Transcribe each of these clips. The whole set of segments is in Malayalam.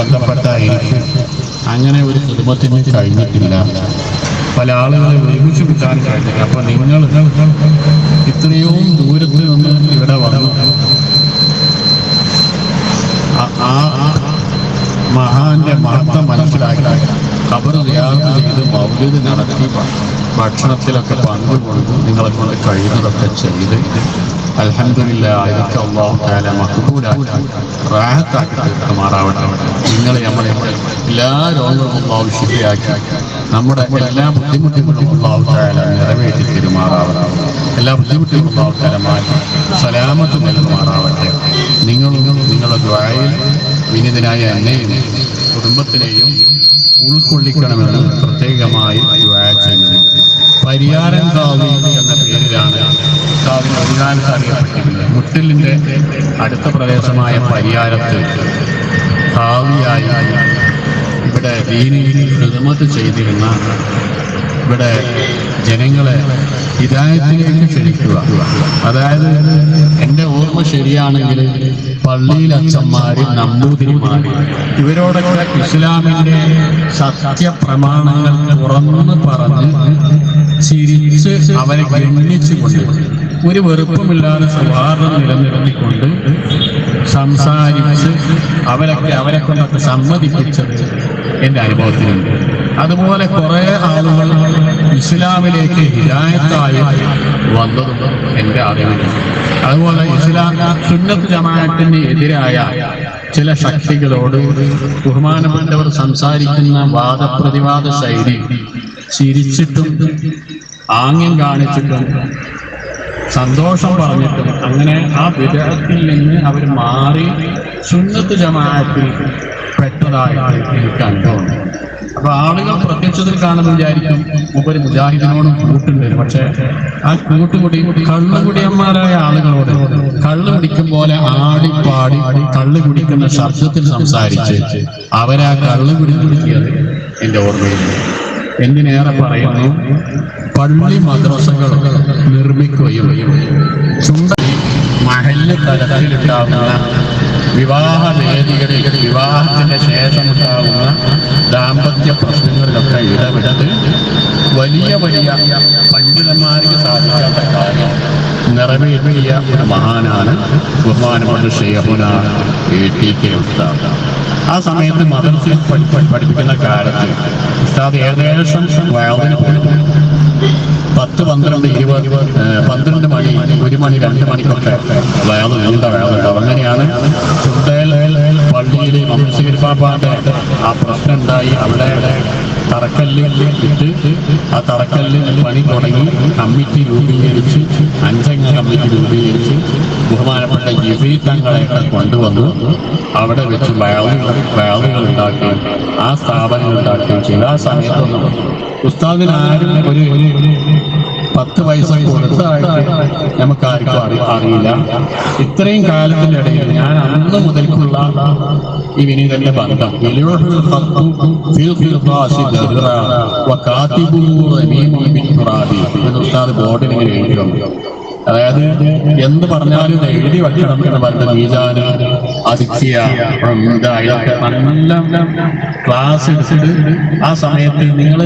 ബന്ധപ്പെട്ട എനിക്ക് അങ്ങനെ ഒരു കുടുംബത്തിന് കഴിഞ്ഞിട്ടില്ല. പല ആളുകളെ ഒരുമിച്ച് കിട്ടാൻ കഴിഞ്ഞില്ല. അപ്പൊ നിങ്ങൾ ഇത്രയും ദൂരത്ത് നിന്ന് ഇവിടെ വന്നു ആ മഹാന്റെ മഹത്വം മനസ്സിലാക്കി ഖബർ സിയാറത്ത് ചെയ്ത് മൗലിദ് നടത്തി ഭക്ഷണത്തിലൊക്കെ പങ്കുകൊണ്ട് നിങ്ങളെ കൊണ്ട് കഴിയുന്നതൊക്കെ ചെയ്ത് അൽഹംദുലില്ലാഹ് ഇതൊക്കെ അല്ലാഹു തആല മഖ്ബൂലാക്കി റാഹത്താക്കി തീർക്കുമാറാവട്ടെ. നിങ്ങളെ നമ്മളെ എല്ലാ രോഗങ്ങളും അല്ലാഹു ശിഫയാക്കി നമ്മുടെ എല്ലാ ബുദ്ധിമുട്ടുകളും അല്ലാഹു തആല നിറവേറ്റി തരുമാറാവട്ടെ. എല്ലാ ബുദ്ധിമുട്ടുകളും അല്ലാഹു തആല മാറ്റി സലാമത്ത് നൽകുമാറാവട്ടെ. നിങ്ങളും നിങ്ങളുടെ ദുആയിൽ വിനീതനായ എന്നെയും കുടുംബത്തിനെയും ഉൾക്കൊള്ളിക്കണമെന്ന് പ്രത്യേകമായി ദുആ ചെയ്യുന്നു. പരിയാരം കാവി എന്ന പേരിലാണ് കാവിന് ഒരു കാലത്ത് അറിയപ്പെട്ടിരുന്നത്. മുട്ടിലിന്റെ അടുത്ത പ്രദേശമായ പരിയാരത്ത് കാവിയായി ഇവിടെ ദീനിൽ ഖിദ്മത്ത് ചെയ്തിരുന്ന, ഇവിടെ ജനങ്ങളെ ഹിദായത്തിലേക്ക് ക്ഷണിക്കുക. അതായത് എൻ്റെ ഓർമ്മ ശരിയാണെങ്കിൽ പള്ളിയിൽ അച്ഛന്മാര്, നമ്പൂതിരിമാര് ഇവരോടൊക്കെ ഇസ്ലാമിന്റെ സത്യപ്രമാണങ്ങൾ തുറന്ന് പറഞ്ഞ് ചിരിച്ച് അവരെ ഗണ്ണിച്ചുകൊണ്ട് ഒരു വെറുപ്പമില്ലാതെ സൗഹാർദ്ദം നിലനിർത്തിക്കൊണ്ട് സംസാരിച്ച് അവരെ കൊണ്ടൊക്കെ സമ്മതിപ്പിച്ചത് എൻ്റെ അനുഭവത്തിലുണ്ട്. അതുപോലെ കുറെ ആളുകൾ ഇസ്ലാമിലേക്ക് ഹിദായത്തായി വന്നതും എൻ്റെ അറിവിലുണ്ട്. അതുപോലെ ഇസ്ലാം സുന്നത്ത് ജമാഅത്തിന് എതിരായ ചില ശക്തികളോട് ബഹുമാനപ്പെട്ടവർ സംസാരിക്കുന്ന വാദപ്രതിവാദ ശൈലി ചിരിച്ചിട്ടും ആംഗ്യം കാണിച്ചിട്ടും സന്തോഷം പറഞ്ഞിട്ടും അങ്ങനെ ആ വിദഅത്തിൽ നിന്ന് അവർ മാറി സുന്നത്ത് ജമാഅത്തിൽ പെട്ടതായിട്ട് എനിക്ക് അനുഭവമുണ്ട്. അപ്പൊ ആളുകൾ പ്രത്യക്ഷത്തിൽ കാണുന്ന വിചാരിക്കും മൂപ്പര് മുജാഹിദിനോടും കൂട്ടുണ്ട്. പക്ഷെ ആ കൂട്ടുകൂടി കള്ളുകുടിയന്മാരായ ആളുകളോട് കള്ളു കുടിക്കും പോലെ ആടിപ്പാടി കള്ളു കുടിക്കുന്ന ശബ്ദത്തിൽ സംസാരിച്ച് അവരാ കള്ളുകുടി കുടിക്കിയത് എൻ്റെ ഓർമ്മയിലുണ്ട്. എന്തിനേറെ പറയുന്നു, പള്ളി മദ്രസകൾ നിർമ്മിക്കുകയും ചുണ്ട മഹല്ല് തലത്തിലുണ്ടാകുന്ന വിവാഹ വേദികളിൽ വിവാഹത്തിന്റെ ശേഷമുണ്ടാകുന്ന ദാമ്പത്യ പ്രശ്നങ്ങളിലൊക്കെ ഇടപെട്ട് വലിയ വലിയ പണ്ഡിതന്മാർക്ക് സാധിക്കാത്ത കാര്യം നിറവേറ്റിയ ഒരു മഹാനാണ് ബഹുമാനപ്പെട്ട ശൈഖുന ATK ഉസ്താദ്. ആ സമയത്ത് മദ്രസയിൽ പഠിപ്പിക്കുന്ന കാലത്ത് ഉസ്താദ് ഏകദേശം വയലിന് പോയിട്ട് 10, 12, 20, 12 മണി, 1 മണി, 2 മണിക്കൊക്കെ നീണ്ട വയലുണ്ടാവും. അങ്ങനെയാണ് ചുണ്ടേൽ പള്ളിയിൽ മംസഗിരിപ്പാപ്പാന്റെ ആ പ്രശ്നം ഉണ്ടായി. അവിടെ തറക്കല്ല് ഇട്ട് ആ തറക്കല്ല് പണി തുടങ്ങി കമ്മിറ്റി രൂപീകരിച്ച് 5 അംഗ കമ്മിറ്റി രൂപീകരിച്ച് ബഹുമാനപ്പെട്ട ജിഫി തങ്ങളെയൊക്കെ കൊണ്ടുവന്നു അവിടെ വെച്ച് വയലുകൾ ഉണ്ടാക്കുകയും ആ സ്ഥാപനങ്ങൾ ഉണ്ടാക്കുകയും ചെയ്തു. ആ സമയത്തൊന്നും ഉസ്താദിന് ആരും ഒരു 10 പൈസ കൊടുത്തതായിട്ട് നമുക്കാർക്കും അറിയില്ല. ഇത്രയും കാലത്തിന്റെ ഇടയിൽ ഞാൻ അന്ന് മുതൽക്കുള്ള ഈ വിനീതന്റെ ബന്ധം ഉസ്താദ് ബോർഡിൽ ഇങ്ങനെ എഴുതിയിട്ടുണ്ട്. അതായത് എന്ത് പറഞ്ഞാലും എഴുതി വെക്കണം എന്ന് പറഞ്ഞ മീസാന് അതിക്യ ഇതൊക്കെ നല്ല ക്ലാസ് എടുത്തിട്ട് ആ സമയത്ത് നിങ്ങൾ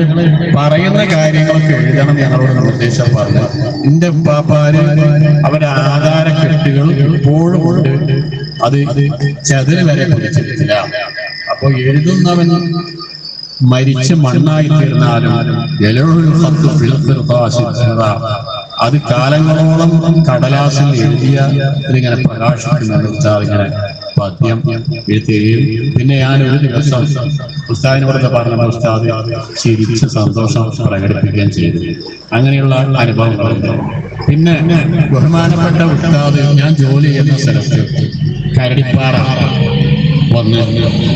പറയുന്ന കാര്യങ്ങളൊക്കെ എഴുതണം ഞങ്ങളോട് നിർദ്ദേശം പറഞ്ഞു. എന്റെ ഉപ്പാപ്പാര് അവരുടെ ആധാരക്കെട്ടുകൾ ഇപ്പോഴും ഉണ്ട്. അത് ചതിര് വരെ പിടിച്ചിട്ടില്ല. അപ്പൊ എഴുതുന്നവൻ മരിച്ച് മണ്ണായി തീർന്നാലും അത് കാലങ്ങളോളം കടലാസിൽ എഴുതിയ ഇതിങ്ങനെ പ്രകാശിക്കുന്ന ഇങ്ങനെ പദ്യം എഴുതുകയും പിന്നെ ഞാൻ ഒരു ദിവസം ഉസ്താദിനോട് പറഞ്ഞ ഉസ്താദ് ചിരിച്ച് സന്തോഷം പ്രകടിപ്പിക്കുകയും ചെയ്തു. അങ്ങനെയുള്ള അനുഭവങ്ങളുണ്ട്. പിന്നെ ബഹുമാനപ്പെട്ട ഉസ്താദ് ഞാൻ ജോലി ചെയ്യുന്ന സ്ഥലത്ത് കരടിപ്പാറ വന്ന്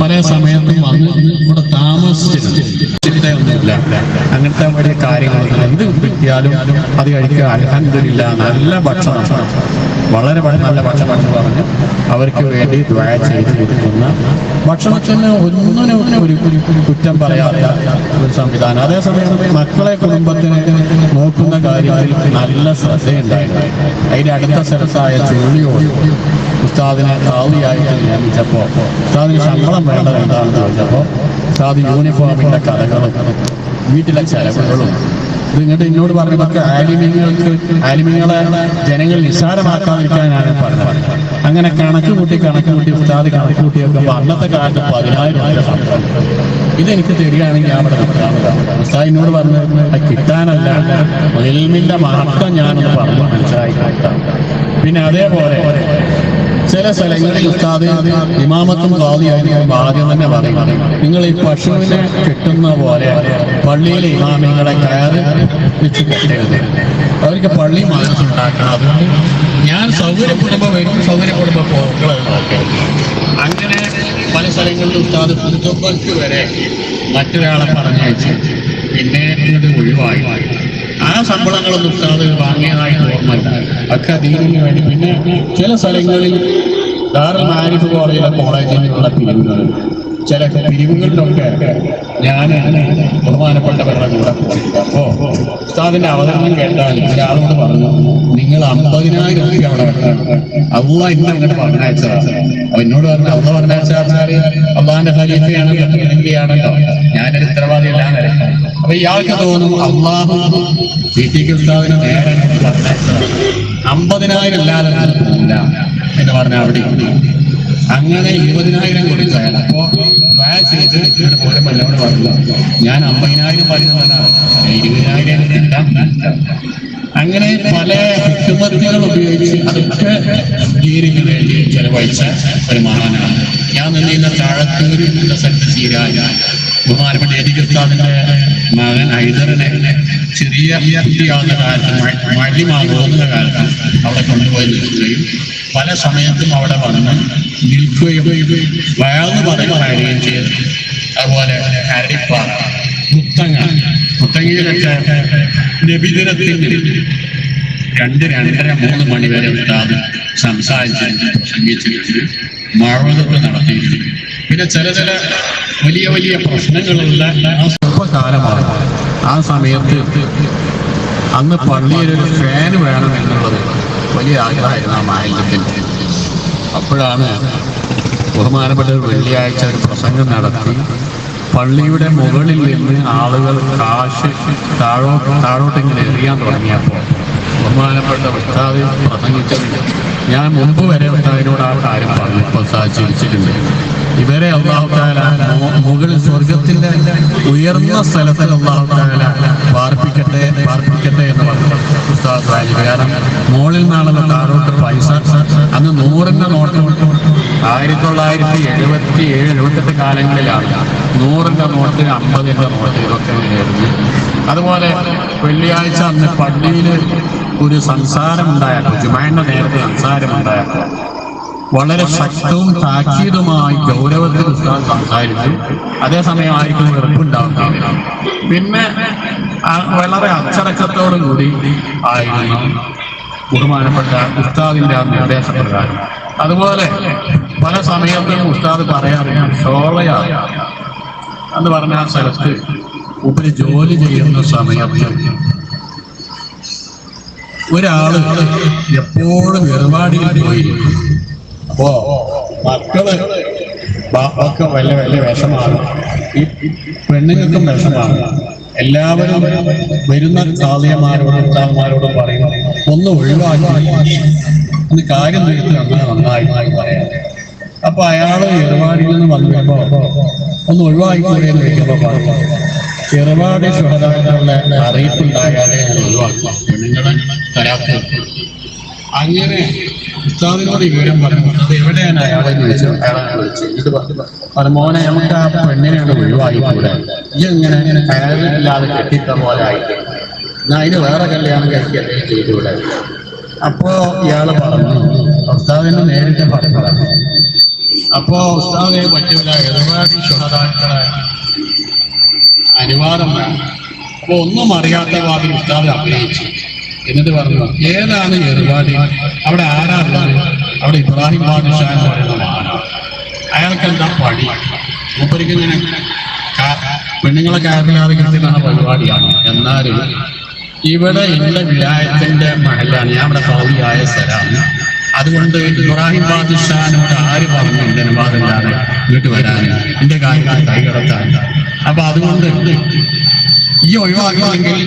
പല സമയത്തും വന്ന് ഇവിടെ താമസിച്ചിട്ടുണ്ട്. ചിന്തയൊന്നുമില്ല, അങ്ങനത്തെ വലിയ കാര്യങ്ങളൊന്നും. എന്ത് കിട്ടിയാലും അത് കഴിക്കുക, അൽഹംദുലില്ലാ നല്ല ഭക്ഷണം, വളരെ നല്ല ഭക്ഷണം എന്ന് പറഞ്ഞ് അവർക്ക് വേണ്ടി ദുആ ചെയ്ത് കൊടുക്കുന്ന ഭക്ഷണത്തിന് ഒന്നിനും ഒരു കുറ്റം പറയാത്ത ഒരു സംവിധാനം. അതേസമയം മക്കളെ കുടുംബത്തിനെ നോക്കുന്ന കാര്യത്തിൽ നല്ല ശ്രദ്ധയുണ്ടായിരുന്നു. അതിന്റെ അടുത്ത സ്ഥലത്തായ ചുള്ളിയോട് ഉസ്താദിനെ ഖാദിയായിട്ട് നിയമിച്ചപ്പോൾ ഉസ്താദിന് ശമ്പളം വേണ്ടത് എന്താണെന്ന് ചോദിച്ചപ്പോൾ ഉസ്താദ് യൂണിഫോമിന്റെ കഥകളും വീട്ടിലെ ചെലവുകളും ഇത് എന്നോട് പറഞ്ഞതൊക്കെ ആലിമീങ്ങളെ ജനങ്ങൾ നിസ്സാരമാക്കാതിരിക്കാനാണ് പറഞ്ഞത്. അങ്ങനെ കണക്ക് കൂട്ടി ഉസ്താദ് കണക്ക് കൂട്ടിയൊക്കെ അന്നത്തെ കാലത്ത് 10,000 രൂപ ശമ്പളം. ഇതെനിക്ക് തരികയാണെങ്കിൽ ഞാൻ അവിടെ നിൽക്കാവുന്നതാണ്. ഉസ്താദ് എന്നോട് പറഞ്ഞത് കിട്ടാനല്ല, ഇൽമിന്റെ മഹത്വം ഞാനൊന്ന് പറഞ്ഞു മനസ്സിലാക്കി. പിന്നെ അതേപോലെ ചില സ്ഥലങ്ങളിൽ ഉസ്താദ് ഇമാമത്തും ഖാദിയായിരിക്കും ആദ്യം തന്നെ പറയും, നിങ്ങൾ ഈ പശുവിനെ കെട്ടുന്ന പോലെ പള്ളിയിലെ ഇമാമിങ്ങളെ കയറ് വെച്ച് കെട്ടരുത്, അവർക്ക് പള്ളി മാറ്റിണ്ടാക്കണം. അതുകൊണ്ട് ഞാൻ സൗകര്യപ്പെടുമ്പോൾ വരും, സൗകര്യപ്പെടുമ്പോൾ പോക്കളെ നോക്കരുത്. അങ്ങനെ പല സ്ഥലങ്ങളിലും ഉസ്താദ് പുതുക്കമ്പക്ക് വരെ മറ്റൊരാളെ പറഞ്ഞയച്ച് പിന്നെ ഇത് ഒഴിവായി. ആ ശമ്പളങ്ങളൊന്നും ഉസ്താദ് വാങ്ങിയതായി ഓർമ്മയില്ല. ഒക്കെ ദീനിന് വേണ്ടി. പിന്നെ ചില സ്ഥലങ്ങളിൽ ദാറുൽ മാരിഫ് പോലെയുള്ള കോളേജിലുള്ള പിരിവുകൾ, ചില പിരിവുകളിലൊക്കെ ഞാൻ ബഹുമാനപ്പെട്ടവരുടെ കൂടെ പോയി. അപ്പോ ഉസ്താദിന്റെ അവതരണം കേട്ടാൽ ഒരാളോട് പറഞ്ഞു, നിങ്ങൾ 50,000 രൂപ അവിടെ വെക്കണം, അള്ളാഹ് ഇന്ന് അങ്ങോട്ട് പറഞ്ഞയച്ചതാണ്. അപ്പൊ എന്നോട് പറഞ്ഞു, അള്ളാഹ് പറഞ്ഞയച്ചാൽ അള്ളാഹിന്റെ ഖലീഫയാണല്ലോ, പ്രതിനിധിയാണല്ലോ, ഞാനൊരു ഉത്തരവാദിയല്ലാന്ന് വരട്ടെ. അപ്പൊ ഇയാൾക്ക് തോന്നും അള്ളാഹു ടി ഉസ്താദിനെ നേരെ പറഞ്ഞയച്ചതാണ്, 50,000 അല്ലാതെ പോകില്ല എന്ന് പറഞ്ഞാൽ അവിടെ അങ്ങനെ 20,000 കൊടുക്കാൻ. അപ്പോ ദുആ ചെയ്ത് പോലെ എന്നോട് പറഞ്ഞു, ഞാൻ 50,000 പറയുന്നതാണ്, 20,000 കിട്ടാൻ. അങ്ങനെ പല ഹിക്മത്തുകൾ ഉപയോഗിച്ച് അതൊക്കെ ദീനിന് വേണ്ടി ചെലവഴിച്ച ഒരു മഹാനാണ്. ഞാൻ നിന്നിരുന്ന താഴത്തൂര് എന്ന സ്ഥലത്ത് ചീരാൻ ബഹുമാനപ്പെട്ട എരികർത്താദിന്റെ മകൻ ഹൈദറിനെ ചെറിയ കുട്ടിയാവുന്ന കാലത്ത് മല്യമാകുന്ന കാലത്ത് അവിടെ കൊണ്ടുപോയി നിർത്തുകയും പല സമയത്തും അവിടെ വന്ന് നിൽക്കുകയും വയർന്ന് പറയുകയും ചെയ്തു. അതുപോലെ അരിപ്പാറ, മുത്തങ്ങയിലൊക്കെ നബിദിനത്തിന് 2-2:30-3 മണി വരെ ഉസ്താദ് സംസാരിച്ച് പ്രസംഗിച്ചിട്ട് മഴവതൊക്കെ നടത്തിയിട്ടുണ്ട്. പിന്നെ ചില വലിയ പ്രശ്നങ്ങളുള്ള ആ സ്വല്പകാലമാണ്. ആ സമയത്ത് അന്ന് പള്ളിയിലൊരു ഫാൻ വേണം എന്നുള്ളത് വലിയ ആഗ്രഹമായിരുന്നു ആ മാലിന്യത്തിൻ്റെ. അപ്പോഴാണ് ബഹുമാനപ്പെട്ട വെള്ളിയാഴ്ച ഒരു പ്രസംഗം നടത്തി പള്ളിയുടെ മുകളിൽ നിന്ന് ആളുകൾ കാശ് താഴോട്ടിങ്ങനെ എറിയാൻ തുടങ്ങിയപ്പോൾ ബഹുമാനപ്പെട്ട ഉസ്താദ് പ്രസംഗിച്ചിട്ടുണ്ട്. ഞാൻ മുമ്പ് വരെ ഉസ്താദിനോട് ആ കാര്യം പറഞ്ഞു, ഇപ്പോൾ സാധിച്ചിരിച്ചിട്ടുണ്ട്. ഇവരെ അല്ലാഹു തആല മുകളിൽ സ്വർഗത്തിന്റെ ഉയർന്ന സ്ഥലത്തിൽ അല്ലാഹു തആല പാർപ്പിക്കട്ടെ എന്ന് പറഞ്ഞു ഉസ്താദ് വാജി. കാരണം മുകളിൽ നിന്നാണല്ലോ താഴോട്ട് പൈസ. അന്ന് 100-ന്റെ നോട്ട് 1977-78 കാലങ്ങളിലാണ് 100-ന്റെ നോട്ട്, 50-ന്റെ നോട്ട് ഇതൊക്കെ വരുന്നത്. അതുപോലെ വെള്ളിയാഴ്ച അന്ന് പള്ളിയിൽ ഒരു സംസാരമുണ്ടായപ്പോൾ, ജുമാന്റെ നേരത്തെ സംസാരമുണ്ടായപ്പോൾ വളരെ ശക്തവും താക്കീതുമായി ഗൗരവത്തിൽ ഉസ്താദ് സംസാരിച്ചു. അതേസമയം ആയിരിക്കും വെറുപ്പുണ്ടാവുകയില്ല. പിന്നെ വളരെ അച്ചടക്കത്തോടു കൂടി ആയിരുന്നു ബഹുമാനപ്പെട്ട ഉസ്താദിന്റെ ആ നിർദ്ദേശപ്രകാരം. അതുപോലെ പല സമയത്തും ഉസ്താദ് പറയാറുണ്ട്, ഷോളയ എന്ന് പറഞ്ഞ ആ സ്ഥലത്ത് ഉപരി ജോലി ചെയ്യുന്ന സമയത്ത് ഒരാള് എപ്പോഴും പരിപാടിയിൽ പോയിരിക്കും. അപ്പോ മക്കള് ഒക്കെ വലിയ വിഷമാണ്, ഈ പെണ്ണുങ്ങൾക്കും വിഷമാണ്. എല്ലാവരും വരുന്ന ഖാദിയമാരോടും പറയുന്നു, ഒന്ന് ഒഴിവാക്കി ഒന്ന് കാര്യം തീർത്ത് അങ്ങനെ നന്നായി പറയാം. അപ്പൊ അയാള് ഏർവാടിയിൽ നിന്ന് വന്നപ്പോ ഒന്ന് ഒഴിവാക്കിക്കൂടെയെന്ന് ചോദിക്കുമ്പോൾ പറഞ്ഞു, ചെറുപാട് ശുഹദാക്കളുടെ അറിയിപ്പുണ്ടാകാതെ ഒഴിവാക്കുക, പെണ്ണുങ്ങളെ തരാത്ത. അങ്ങനെ ഉസ്താദിനോട് വിവരം പറഞ്ഞു. അത് എവിടെയാണ് അയാളെ ചോദിച്ചു. അയാളെ വിളിച്ചു. ഇത് പറഞ്ഞു, മോനെ നമുക്ക് ആ പെണ്ണിനെയാണ് ഒഴിവായിക്കൂടെ, ഈ എങ്ങനെ കയറില്ലാതെ കെട്ടിത്ത പോലെ ആയിട്ട് എന്നാ അതിന് വേറെ കല്യാണം കഴിക്കല്ലേ ചെയ്തുകൂടെ. അപ്പോ ഇയാള് പറഞ്ഞു, ഉസ്താദിനെ നേരിട്ട് പറഞ്ഞതാണ്. അപ്പോ ഉസ്താദിനെ പറ്റില്ല, ഒരുപാട് ശുഹദാക്കളെ അനുവാദം വേണം. അപ്പൊ ഒന്നും അറിയാത്ത വാതിൽ ഉസ്താദ് അഭിനയിച്ചു. എന്നിട്ട് പറഞ്ഞു, ഏതാണ് ഏർവാടി, അവിടെ ആരാറുള്ളത്? അവിടെ ഇബ്രാഹിം ബാദുഷാ എന്ന് പറയുന്ന മഹാനാണ്. അയാൾക്ക് എന്താ പണി? മൂപ്പരിക്ക് ഇങ്ങനെ പെണ്ണുങ്ങളെ കാര്യമില്ലാതെ കിട്ടുന്ന പരിപാടിയാണ്. എന്നാലും ഇവിടെ എന്റെ വിലായത്തിന്റെ മഹലാണ്, ഞാൻ ഇവിടെ കൗലിയായ സ്ഥലമാണ്. അതുകൊണ്ട് ഇബ്രാഹിം ബാദുഷാനോട് ആര് പറഞ്ഞു എന്റെ അനുവാദമില്ലാതെ ഇങ്ങോട്ട് വരാൻ, എന്റെ കാര്യങ്ങൾ കൈകടത്താൻ? അപ്പൊ അതുകൊണ്ട് ഈ ഒഴിവാക്കണമെങ്കിൽ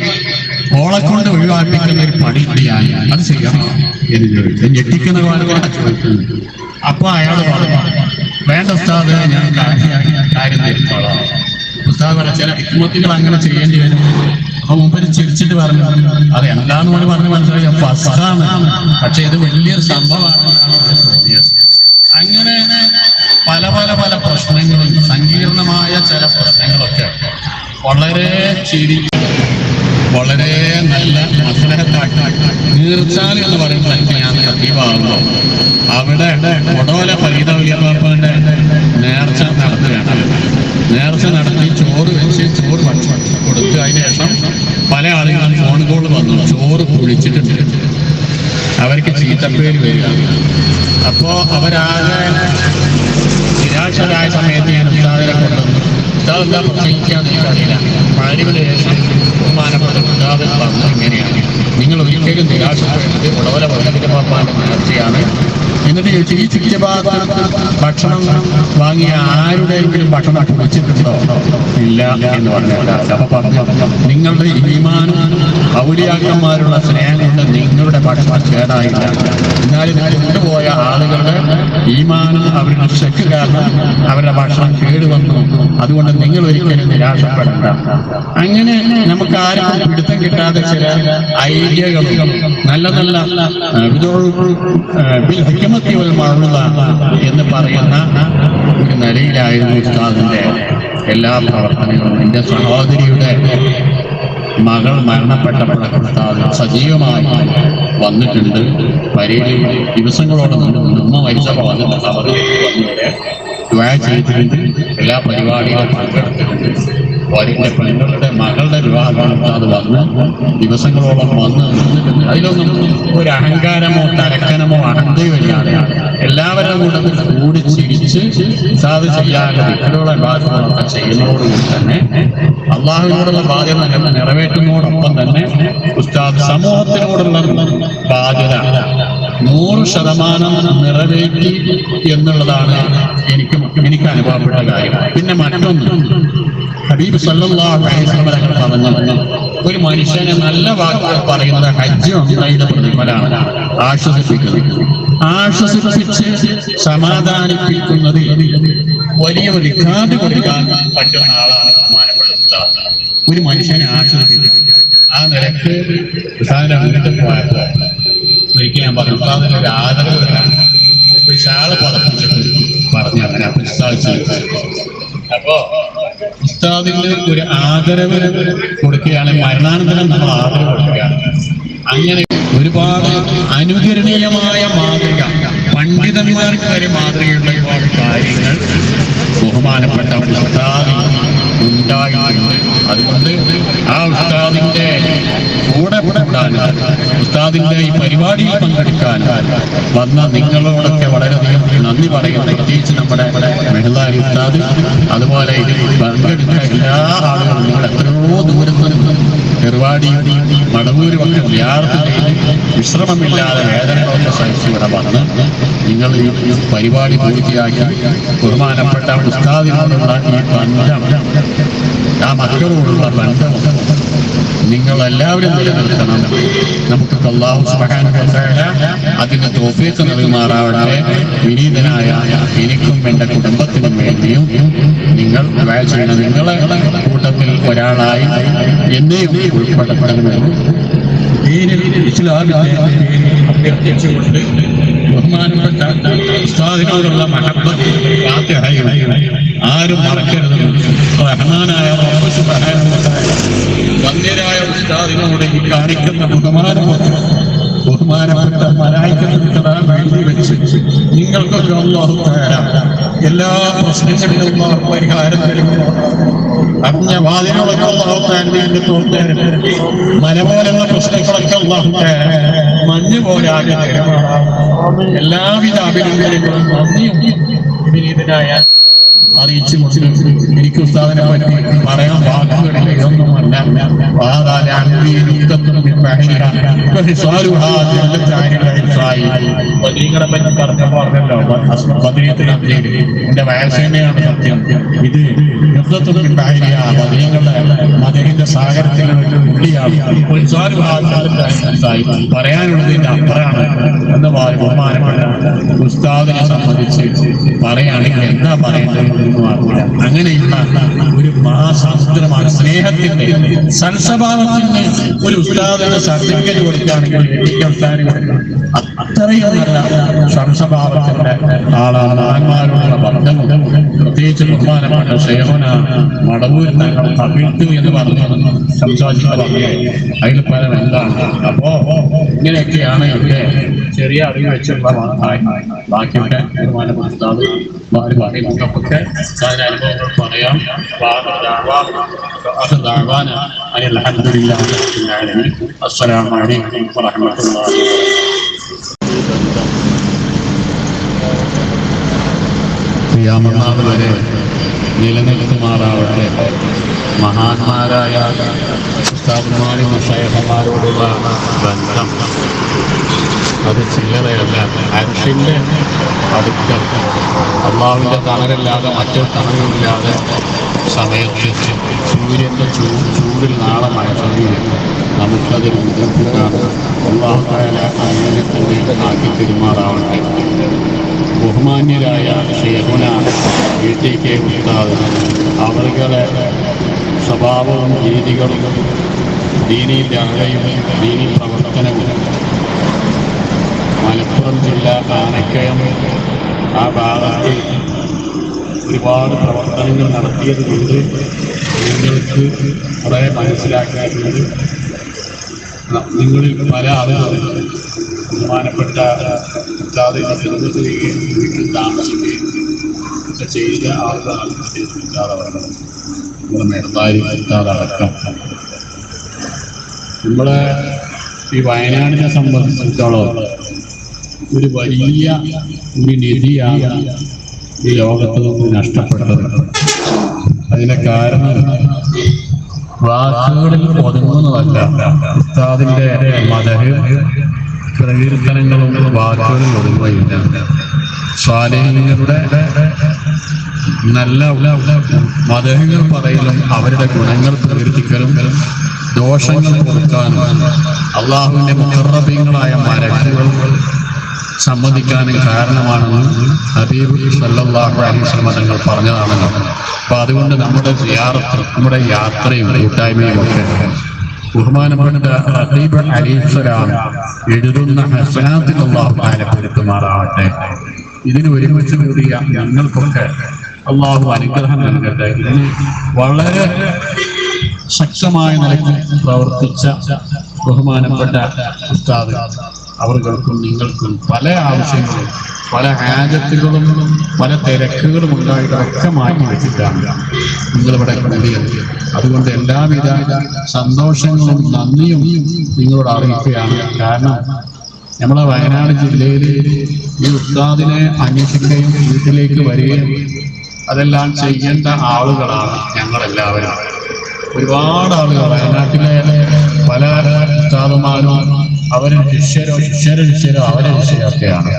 ഓളെ കൊണ്ട് ഒഴിവാക്കിക്കുന്ന ഒരു പണി കൂടിയാണ്, അത് ചെയ്യണം എന്ന് ചോദിച്ചു. ഞെട്ടിക്കുന്ന കാര്യമാണ് ചോദിക്കുന്നത്. അപ്പൊ അയാൾ പറഞ്ഞു, വേണ്ട ഉസ്താദ്, ഞാൻ കാര്യം തിരിച്ചോളാം. ഉസ്താദ് പറഞ്ഞ ചില ഹിക്മത്തുകൾ അങ്ങനെ ചെയ്യേണ്ടി വരും. അപ്പൊ മുമ്പ് ചിരിച്ചിട്ട് പറഞ്ഞു, അത് എന്താന്ന് പറഞ്ഞ് മനസ്സിലാക്കി ഫസ്റ്റാണ്, പക്ഷെ ഇത് വലിയൊരു സംഭവമാണെന്നാണ് തോന്നിയത്. അങ്ങനെ പല പല പല പ്രശ്നങ്ങളും, സങ്കീർണമായ ചില പ്രശ്നങ്ങളൊക്കെ വളരെ ചിരി, വളരെ നല്ല മസ്ലഹത്താക്കി നീർച്ചാൽ എന്ന് പറയുമ്പോൾ എനിക്ക് ഞാൻ സജീവമാകുമ്പോൾ അവിടെ ഒടോല ഫരീദ വലിയപ്പാപ്പന്റെ നേർച്ച നടത്തുകയാണ്. നേർച്ച നടത്തി ചോറ് വെച്ച് ചോറ് ഭക്ഷണം കൊടുത്ത് അതിന് ശേഷം പല ആളുകളും ഫോൺ കോൾ വന്നു, ചോറ് കുഴിച്ചിട്ടുണ്ട്, അവർക്ക് ചീത്തപ്പേര് വരിക. അപ്പോ അവരാകെ നിരാശരായ സമയത്ത് ഞാൻ ഉസ്താദിനെ കൊണ്ടുവന്നു. ഉസ്താദ് എന്താ പ്രസംഗിക്കാന്ന് എനിക്കറിയില്ല. മഗ്‌രിബിന് ശേഷം ബഹുമാനപ്പെട്ട ഉസ്താദ് പറഞ്ഞു, ഇങ്ങനെയാണ്, നിങ്ങൾ ഒരിക്കലും നിരാശപ്പെടരുത്, ഉടവല വലിയപ്പാപ്പാന്റെ നേർച്ചയാണ്. എന്നിട്ട് ചോദിച്ചു, ഈ ചുറ്റുഭാഗത്ത് ഭക്ഷണം വാങ്ങിയ ആരുടെയെങ്കിലും ഭക്ഷണം കുടിച്ചിട്ടുണ്ടോ? ഇല്ല എന്ന് പറഞ്ഞില്ല. അപ്പൊ പറഞ്ഞു, നിങ്ങളുടെ ഈമാനും ഔലിയാക്കന്മാരുള്ള സ്നേഹം കൊണ്ട് നിങ്ങളുടെ ഭക്ഷണം കേടായില്ല, എന്നാലും കൊണ്ടുപോയ ആളുകളുടെ ഈമാനും അവരുടെ ശക്തി കാരണം അവരുടെ ഭക്ഷണം കേടുവന്നു, അതുകൊണ്ട് നിങ്ങൾ ഒരിക്കലും നിരാശപ്പെടേണ്ട. അങ്ങനെ നമുക്ക് ആർക്കും പിടുത്തം കിട്ടാതെ ചില ഐഡിയകളും നല്ല നല്ല എന്ന് പറയുന്ന ഒരു നിലയിലായിരുന്നു ഉസ്താദിന്റെ എല്ലാ പ്രവർത്തനങ്ങളും. എന്റെ സഹോദരിയുടെ മകൾ മരണപ്പെട്ടപ്പോഴൊക്കെ ഉസ്താദ് സജീവമായി വന്നിട്ടുണ്ട്. പരേഡിൽ ദിവസങ്ങളോളം ഉമ്മ മരിച്ചപ്പോൾ വന്നിട്ട് അവർ വന്നിട്ട് ദുആ ചെയ്തിട്ടുണ്ട്. എല്ലാ പരിപാടികളും പങ്കെടുത്തിട്ടുണ്ട്. അവരുടെ പെണ്ണുങ്ങളുടെ മകളുടെ വിവാഹമാണ് അത് വന്ന് ദിവസങ്ങളോളം വന്ന് നിന്നിട്ടുണ്ട്. അതിലൊന്നും ഒരു അഹങ്കാരമോ തരക്കനമോ അഹന്തയോ ഇല്ലാതെ എല്ലാവരും കൂടി ചിരിച്ച് സാധു ചെയ്യാതെ ഇവരുടെ ബാധ്യതകളൊക്കെ ചെയ്യുന്നതോടുകൂടി തന്നെ അള്ളാഹുവിനോടുള്ള ബാധ്യത നിറവേറ്റുന്നതോടൊപ്പം തന്നെ ഉസ്താദ് സമൂഹത്തിനോടുള്ള ബാധ്യത 100% നിറവേറ്റി എന്നുള്ളതാണ് എനിക്ക് അനുഭവപ്പെട്ട കാര്യം. പിന്നെ മറ്റൊന്ന്, ഹബീബ് സല്ലല്ലാഹു അലൈഹി വസല്ലം പറഞ്ഞു, ഒരു മനുഷ്യനെ നല്ല വാക്കുകൾ പറയുന്നത് ഹജ്ജ് ഉംറയുടെ പ്രതിഫലമാണ്. ആശ്വസിപ്പിച്ച് സമാധാനിപ്പിക്കുന്നത് വലിയ ഒരു ഇഖ്റാദ് കൊടുക്കാൻ പറ്റുന്ന ആളാണ് ബഹുമാനപ്പെടുന്നത്. ഒരു മനുഷ്യനെ ആശ്വസിപ്പിക്കുക. ആ നിലക്ക് ഉസ്താദിന്റെ വീട്ടിൽ പോയപ്പോ ഒരിക്കൽ ഞാൻ പറഞ്ഞു, ഉസ്താദിന് ഒരു ആദരവ് വരാൻ ഒരു ഷാള് പതപ്പിച്ചിട്ട് പറഞ്ഞു. അങ്ങനെ അപ്പോ ഉസ്താദിന് ഒരു ആദരവ് കൊടുക്കുകയാണ്, മരണാനന്തരം നമ്മൾ ആദരവ് കൊടുക്കുകയാണ്. അങ്ങനെ ഒരുപാട് അനുകരണീയമായ മാതൃക, പണ്ഡിതന്മാർക്ക് വരെ മാതൃകയുള്ള ഒരുപാട് കാര്യങ്ങൾ ബഹുമാനപ്പെട്ട ഉസ്താദിൽ ഉണ്ടായിട്ടുണ്ട്. അതുകൊണ്ട് ആ ഉസ്താദിന്റെ കൂടെ കൂടാൻ, ഉസ്താദിന്റെ ഈ പരിപാടിയിൽ പങ്കെടുക്കാൻ വന്ന നിങ്ങളോടൊക്കെ വളരെയധികം നന്ദി പറയുന്നു. പ്രത്യേകിച്ച് നമ്മുടെ മെഹ്ലാരി ഉസ്താദ്, അതുപോലെ ഇതിൽ പങ്കെടുത്ത എല്ലാ ആളുകളും നിങ്ങൾ എത്രയോ ദൂരത്ത് നിന്ന് പരിപാടി മടവൂരുമൊക്കെ വ്യാഴത്തിൽ വിശ്രമമില്ലാതെ വേദനകളൊക്കെ സഹിച്ച് ഇവിടെ വന്ന് നിങ്ങൾ ഈ പരിപാടി പൂർത്തിയാക്കി ബഹുമാനപ്പെട്ട ഉസ്താദിനോടുള്ള ഈ ബന്ധം, ആ മക്കളോടുള്ള ബന്ധം നിങ്ങൾ എല്ലാവരും നിലനിർത്തണം. നമുക്ക് അല്ലാഹു സുബ്ഹാനഹു വ തആല അതിന് തൗഫീഖ് നൽകുമാറാവട്ടെ. വിനീതനായ എനിക്കും എന്റെ കുടുംബത്തിനും വേണ്ടിയും നിങ്ങൾ ദുആ ചെയ്യണം. നിങ്ങളെ കൂട്ടത്തിൽ ഒരാളായി എന്നെയും ഉൾപ്പെടുത്തണമെന്ന് ഇസ്ലാമിന്റെ അഭ്യർത്ഥിച്ചുകൊണ്ട് ബഹുമാനപ്പെട്ട ഉസ്താദിനോടുള്ള മഹബ്ബത്ത് ഫാത്തിഹയും ആരും മറക്കരുതെന്ന് റഹ്മാനായ റബ്ബ് സുബ്ഹാനഹു വ തആല വന്യരായ ഉസ്താദിനോട് ഈ കാണിക്കുന്ന ബഹുമാനപ്പെട്ട മലായികത്തുൽ കിറാം എഴുതി വെച്ച് നിങ്ങൾക്കൊക്കെ അല്ലാഹു തആല എല്ലാ പ്രശ്നങ്ങളിലും അള്ളാഹു പരിഹാരം നൽകുന്നു. അറിഞ്ഞ വാതിലുകളൊക്കെ അള്ളാഹു താഴ്ന്നതിന്റെ തോർത്തേരട്ടെ. മല പോലുള്ള പ്രശ്നങ്ങളൊക്കെ അള്ളാഹു മഞ്ഞ് പോലാകെ എല്ലാവിധ അഭിനന്ദനങ്ങളും നന്ദിയും വിനീതനായ അറിയിച്ചു കൊണ്ട് എനിക്ക് ഉസ്താദിനെ പറ്റി പറയാൻ വാക്കുകളിൽ ഇതൊന്നുമല്ല. നിങ്ങളെ പറ്റി പറഞ്ഞല്ലോ എന്റെ വയസ്സേനയാണ് സത്യം. ഇത് മദീനയുടെ സാഗരത്തിന്റെ ഉള്ളിയാണ്. പറയാനുള്ളതിന്റെ അപ്പുറമാണ് എന്ന് ബഹുമാനപ്പെട്ട ഉസ്താദിനെ സംബന്ധിച്ച് പറയുകയാണെങ്കിൽ എന്താ പറയേണ്ടത്? അങ്ങനെയുള്ള ഒരു മഹാസമുദ്രമാണ് സ്നേഹത്തിന്റെ, സൽസ്വഭാവത്തിന്റെ ഒരു ഉസ്താദിന് സർട്ടിഫിക്കറ്റ് കൊടുക്കുകയാണെങ്കിൽ അത്രയും നല്ല സൽസ്വഭാവത്തിന്റെ ആളാണ്. മഹാന്മാരോടുള്ള ബന്ധമുണ്ട്. പ്രത്യേകിച്ച് ബഹുമാനപ്പെട്ട ശൈഖുന മടവൂർ തങ്ങൾ കവിട്ടു എന്ന് പറഞ്ഞു സംസാരിക്കുക. അതിൽ പലരും എന്താണ്. അപ്പോ ഇങ്ങനെയൊക്കെയാണ് ഇവിടെ ചെറിയ അറിവ് വെച്ചുള്ള ബാക്കിയൊക്കെ ബഹുമാനപ്പെട്ട ഉസ്താദ് നമുക്കൊക്കെ അതിന്റെ അനുഭവങ്ങൾ പറയാം. അസ്സലാമു അലൈക്കും വറഹ്മത്തുള്ളാഹി. ഖിയാമത്ത് വരെ നിലനിൽക്കുമാറാവട്ടെ. മഹാന്മാരായ ഉസ്താദുമാരും മശായിഖുമാരോടുള്ള ബന്ധം അത് ചില്ലറയല്ല. അർശിന്റെ അടുക്കൽ അള്ളാഹുവിന്റെ തണലില്ലാതെ മറ്റൊരു തണലില്ലാതെ സമയത്ത് സൂര്യന്റെ ചൂടിൽ നാളെ മഴ പെയ്യും. നമുക്കതിൽ ബുദ്ധിമുട്ടാണ്. അള്ളാഹു അങ്ങനെ തന്നെ ആക്കി പെരുമാറാവട്ടെ. ബഹുമാന്യരായ ശൈഖുന PTK ഉസ്താദ് അവരുടെ സ്വഭാവവും രീതികളും ദീനീ ദഅവയും ദീനീ പ്രവർത്തനവും മലപ്പുറം ജില്ല ആനക്കയം ആ ഭാഗത്ത് ഒരുപാട് പ്രവർത്തനങ്ങൾ നടത്തിയത് കൊണ്ട് നിങ്ങൾക്ക് കുറേ മനസ്സിലാക്കാറുണ്ട്. നിങ്ങളിൽ പല ആളുകളും ബഹുമാനപ്പെട്ട ഉസ്താദിനെ ചെറുതുകയും വീട്ടിൽ താമസിക്കുകയും ഒക്കെ ചെയ്ത ആളുകളാണ് ഉസ്താദടക്കം. നമ്മുടെ മേർത്താരി ഉസ്താദടക്കം. നമ്മളെ ഈ വയനാടിനെ സംബന്ധിച്ചിടത്തോളം ഒരു വലിയ ഒരു നിധിയാണ് ഈ ലോകത്ത് നിന്ന് നഷ്ടപ്പെട്ടത്. അതിന്റെ കാരണം വാക്കുകളിൽ ഒതുങ്ങുന്നതല്ല. ഉസ്താദിന്റെ മദഹ് പ്രകീർത്തനങ്ങളും വാക്കുകളിൽ ഒതുങ്ങുകയില്ല. സ്വാലിഹീങ്ങളുടെ നല്ല മദഹുകൾ പറയലും അവരുടെ ഗുണങ്ങൾ പ്രകീർത്തിക്കലും ദോഷങ്ങൾ കൊടുക്കാനും അള്ളാഹുവിന്റെ മുഖറബീങ്ങളായ മലക്കുകൾ സമ്മതിക്കാനും കാരണമാണെന്ന് ഹബീബ് സല്ലല്ലാഹു അലൈഹി വസല്ലം തങ്ങൾ പറഞ്ഞതാണല്ലോ. അപ്പൊ അതുകൊണ്ട് നമ്മുടെ സിയാറത്തും നമ്മുടെ യാത്രയും കൂട്ടായ്മയും ഒക്കെ ബഹുമാനപ്പെട്ട ഹബീബ് അലൈഹിസ്സലാം എഴുതുന്ന ഹസനാത്തിൽ അല്ലാഹു തആല പെരുമാറാവട്ടെ. ഇതിന് ഒരുമിച്ച് കൂടിയ ഞങ്ങൾക്കൊക്കെ അല്ലാഹു അനുഗ്രഹം നൽകട്ടെ. ഇതിന് വളരെ ശക്തമായ നിലയ്ക്ക് പ്രവർത്തിച്ച ബഹുമാനപ്പെട്ട ഉസ്താദ് അവർക്കും നിങ്ങൾക്കും പല ആവശ്യങ്ങളും പല ഹാജത്തുകളും പല തിരക്കുകളും ഉണ്ടായിട്ടൊക്കെ മാറ്റി വെച്ചിട്ടാണ് നിങ്ങളിവിടെ കൂടിയത്. അതുകൊണ്ട് എല്ലാവിധ സന്തോഷങ്ങളും നന്ദിയും നിങ്ങളോട് അറിയിക്കുകയാണ്. കാരണം നമ്മളെ വയനാട് ജില്ലയിൽ ഈ ഉസ്താദിനെ അന്വേഷിക്കുകയും വീട്ടിലേക്ക് വരികയും അതെല്ലാം ചെയ്യേണ്ട ആളുകളാണ് ഞങ്ങളെല്ലാവരും. ഒരുപാട് ആളുകൾ വയനാട്ടിലെ പല ഉസ്താദുമാരും അവരുടെ ശിഷ്യരോ അവരുടെ ശിഷ്യരൊക്കെയാണ്.